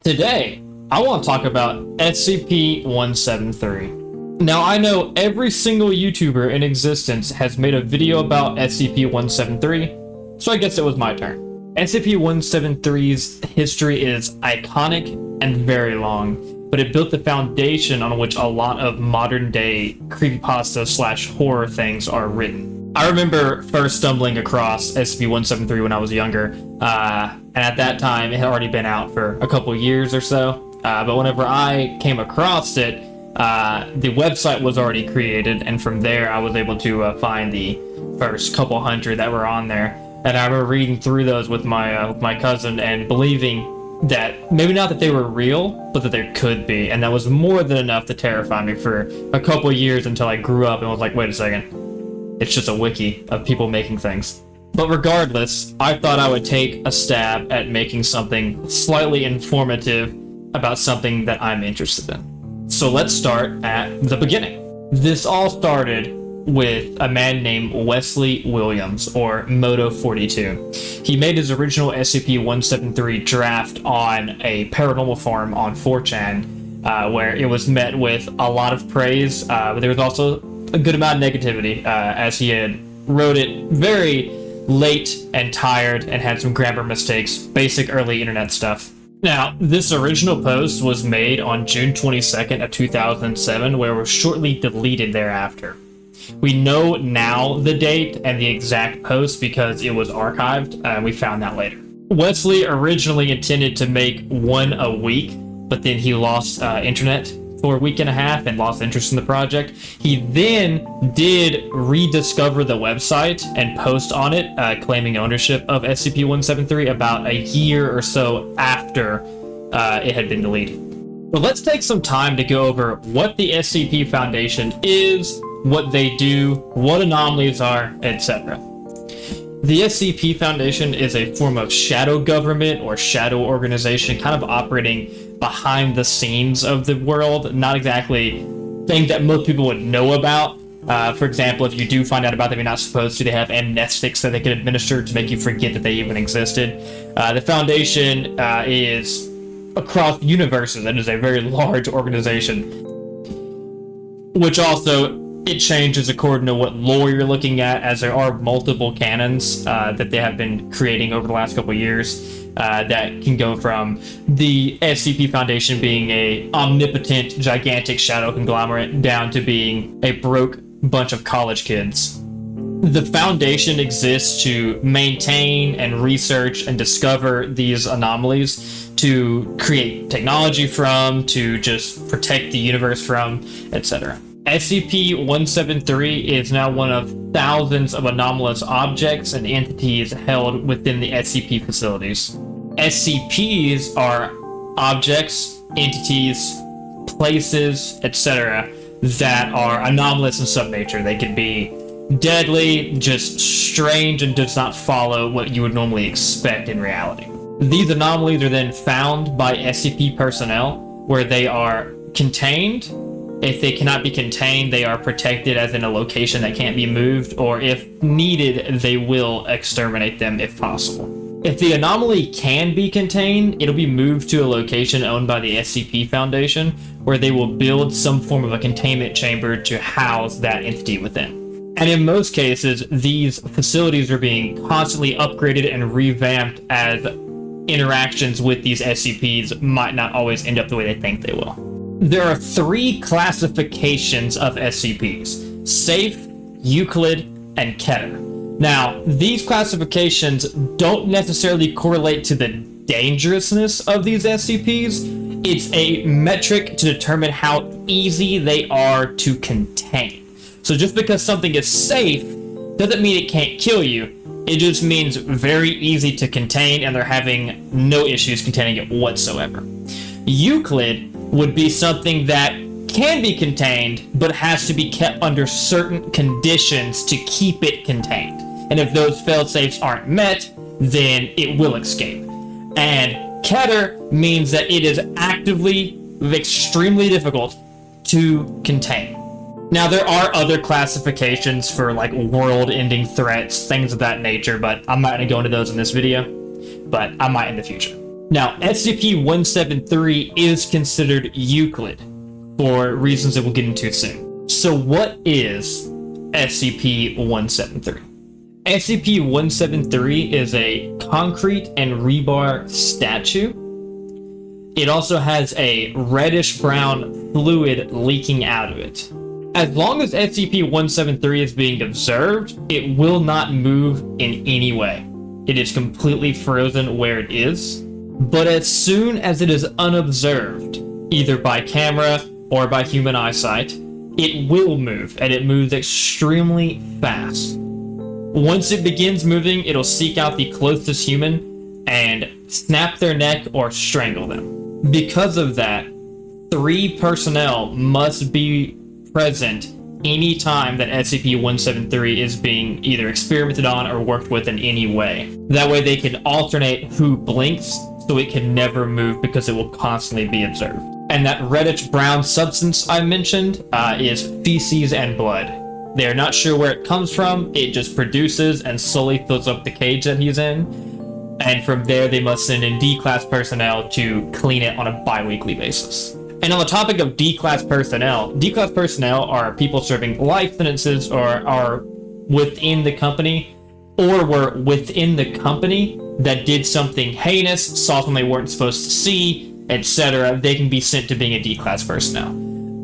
Today, I want to talk about SCP-173. Now, I know every single YouTuber in existence has made a video about SCP-173, so I guess it was my turn. SCP-173's history is iconic and very long, but it built the foundation on which a lot of modern-day creepypasta/horror things are written. I remember first stumbling across SCP-173 when I was younger, and at that time it had already been out for a couple years or so, but whenever I came across it, the website was already created, and from there I was able to find the first couple hundred that were on there. And I remember reading through those with my cousin and believing that maybe not that they were real, but that there could be, and that was more than enough to terrify me for a couple years until I grew up and was like, wait a second, it's just a wiki of people making things. But regardless, I thought I would take a stab at making something slightly informative about something that I'm interested in. So let's start at the beginning. This all started with a man named Wesley Williams, or Moto42. He made his original SCP-173 draft on a paranormal forum on 4chan, where it was met with a lot of praise, but there was also a good amount of negativity, as he had wrote it very late and tired and had some grammar mistakes, basic early internet stuff. Now, this original post was made on June 22nd of 2007, where it was shortly deleted thereafter. We know now the date and the exact post because it was archived, and we found that later. Wesley originally intended to make one a week, but then he lost internet for a week and a half and lost interest in the project. He then did rediscover the website and post on it, claiming ownership of SCP-173 about a year or so after it had been deleted. But let's take some time to go over what the SCP Foundation is, what they do, what anomalies are, etc. The SCP Foundation is a form of shadow government or shadow organization, kind of operating behind the scenes of the world, not exactly things that most people would know about. For example, if you do find out about them, you're not supposed to. They have amnestics that they can administer to make you forget that they even existed. The Foundation is across universes and is a very large organization, which also it changes according to what lore you're looking at, as there are multiple canons that they have been creating over the last couple of years that can go from the SCP Foundation being a omnipotent, gigantic shadow conglomerate down to being a broke bunch of college kids. The Foundation exists to maintain and research and discover these anomalies, to create technology from, to just protect the universe from, etc. SCP-173 is now one of thousands of anomalous objects and entities held within the SCP facilities. SCPs are objects, entities, places, etc. that are anomalous in some nature. They could be deadly, just strange, and does not follow what you would normally expect in reality. These anomalies are then found by SCP personnel, where they are contained. If they cannot be contained, they are protected as in a location that can't be moved, or if needed, they will exterminate them if possible. If the anomaly can be contained, it'll be moved to a location owned by the SCP Foundation, where they will build some form of a containment chamber to house that entity within. And in most cases, these facilities are being constantly upgraded and revamped, as interactions with these SCPs might not always end up the way they think they will. There are three classifications of SCPs: Safe, Euclid, and Keter. Now, these classifications don't necessarily correlate to the dangerousness of these SCPs. It's a metric to determine how easy they are to contain. So just because something is safe doesn't mean it can't kill you. It just means very easy to contain, and they're having no issues containing it whatsoever. Euclid would be something that can be contained, but has to be kept under certain conditions to keep it contained. And if those fail-safes aren't met, then it will escape. And Keter means that it is actively, extremely difficult to contain. Now, there are other classifications for like world-ending threats, things of that nature, but I'm not going to go into those in this video, but I might in the future. Now, SCP-173 is considered Euclid for reasons that we'll get into soon. So what is SCP-173? SCP-173 is a concrete and rebar statue. It also has a reddish-brown fluid leaking out of it. As long as SCP-173 is being observed, it will not move in any way. It is completely frozen where it is. But as soon as it is unobserved, either by camera or by human eyesight, it will move, and it moves extremely fast. Once it begins moving, it'll seek out the closest human and snap their neck or strangle them. Because of that, 3 personnel must be present anytime that SCP-173 is being either experimented on or worked with in any way. That way they can alternate who blinks, so it can never move because it will constantly be observed. And that reddish brown substance I mentioned is feces and blood. They're not sure where it comes from, it just produces and slowly fills up the cage that he's in. And from there, they must send in D-Class personnel to clean it on a bi-weekly basis. And on the topic of D-Class personnel are people serving life sentences or are within the company or were within the company that did something heinous, saw something they weren't supposed to see, etc. They can be sent to being a D-Class personnel.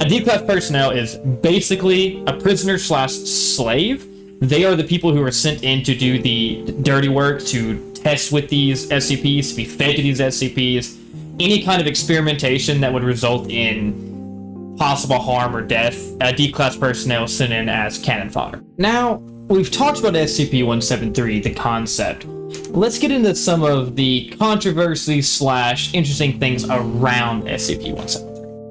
A D-Class personnel is basically a prisoner/slave. They are the people who are sent in to do the dirty work, to test with these SCPs, to be fed to these SCPs, any kind of experimentation that would result in possible harm or death. D-Class personnel sent in as cannon fodder. Now, we've talked about SCP-173, the concept. Let's get into some of the controversy/interesting things around SCP-173.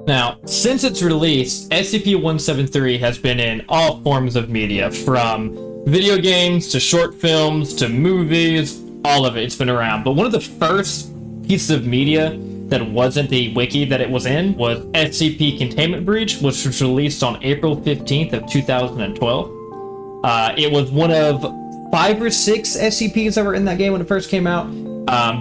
Now, since its release, SCP-173 has been in all forms of media, from video games to short films to movies, all of it. It's been around. But one of the first pieces of media that wasn't the wiki that it was in was SCP Containment Breach, which was released on April 15th of 2012. It was one of 5 or 6 SCPs that were in that game when it first came out.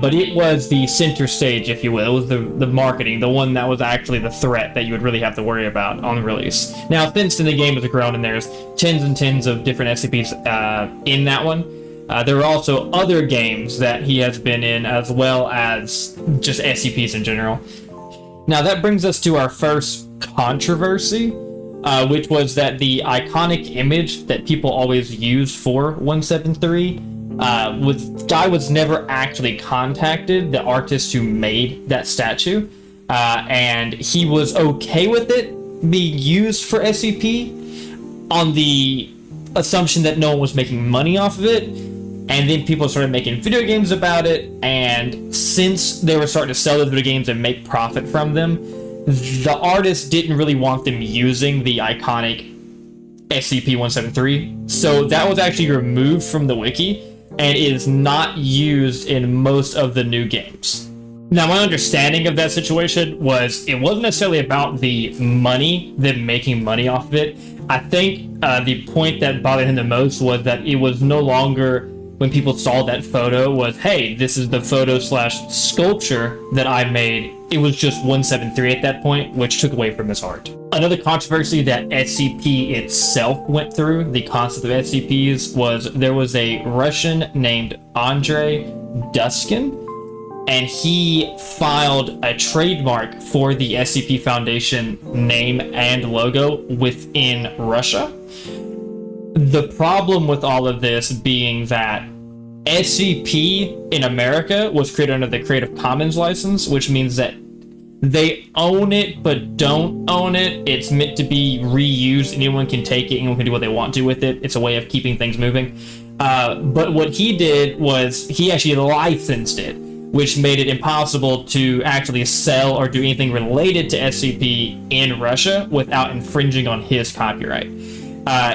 But it was the center stage, if you will. It was the marketing, the one that was actually the threat that you would really have to worry about on release. Now, since then the game has grown and there's tens and tens of different SCPs in that one. There are also other games that he has been in, as well as just SCPs in general. Now, that brings us to our first controversy, which was that the iconic image that people always use for 173 guy was never actually contacted, the artist who made that statue, and he was okay with it being used for SCP on the assumption that no one was making money off of it. And then people started making video games about it, and since they were starting to sell those video games and make profit from them, the artist didn't really want them using the iconic SCP-173, so that was actually removed from the wiki, and is not used in most of the new games. Now, my understanding of that situation was it wasn't necessarily about the money, them making money off of it. I think the point that bothered him the most was that it was no longer, when people saw that photo, was, hey, this is the photo/sculpture that I made. It was just 173 at that point, which took away from his art. Another controversy that SCP itself went through, the concept of SCPs, was there was a Russian named Andrei Duskin, and he filed a trademark for the SCP Foundation name and logo within Russia. The problem with all of this being that SCP in America was created under the Creative Commons license, which means that they own it but don't own it. It's meant to be reused. Anyone can take it. Anyone can do what they want to with it. It's a way of keeping things moving. But what he did was he actually licensed it, which made it impossible to actually sell or do anything related to SCP in Russia without infringing on his copyright.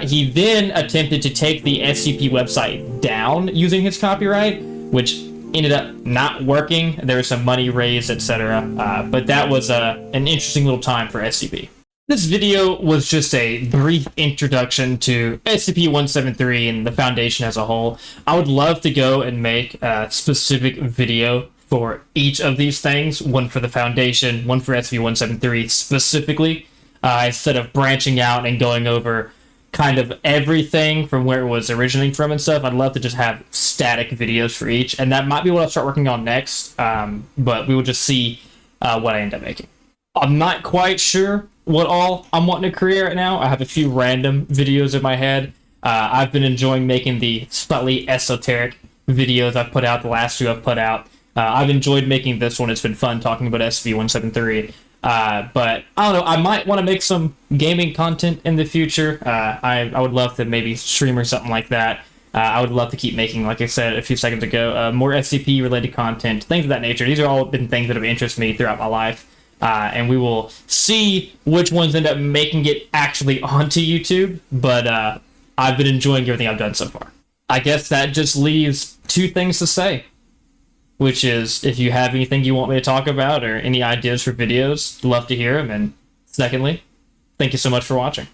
He then attempted to take the SCP website down using his copyright, which ended up not working. There was some money raised, etc. But that was an interesting little time for SCP. This video was just a brief introduction to SCP-173 and the Foundation as a whole. I would love to go and make a specific video for each of these things, one for the Foundation, one for SCP-173 specifically, instead of branching out and going over kind of everything from where it was originating from and stuff. I'd love to just have static videos for each, and that might be what I'll start working on next, but we will just see what I end up making. I'm not quite sure what all I'm wanting to create right now. I have a few random videos in my head. I've been enjoying making the slightly esoteric videos I've put out, the last two I've put out. I've enjoyed making this one. It's been fun talking about SCP-173. But I don't know, I might want to make some gaming content in the future. I would love to maybe stream or something like that. I would love to keep making, like I said a few seconds ago, more SCP related content, things of that nature. These are all been things that have interested me throughout my life. And we will see which ones end up making it actually onto YouTube. But I've been enjoying everything I've done so far. I guess that just leaves two things to say, which is if you have anything you want me to talk about or any ideas for videos, love to hear them. And secondly, thank you so much for watching.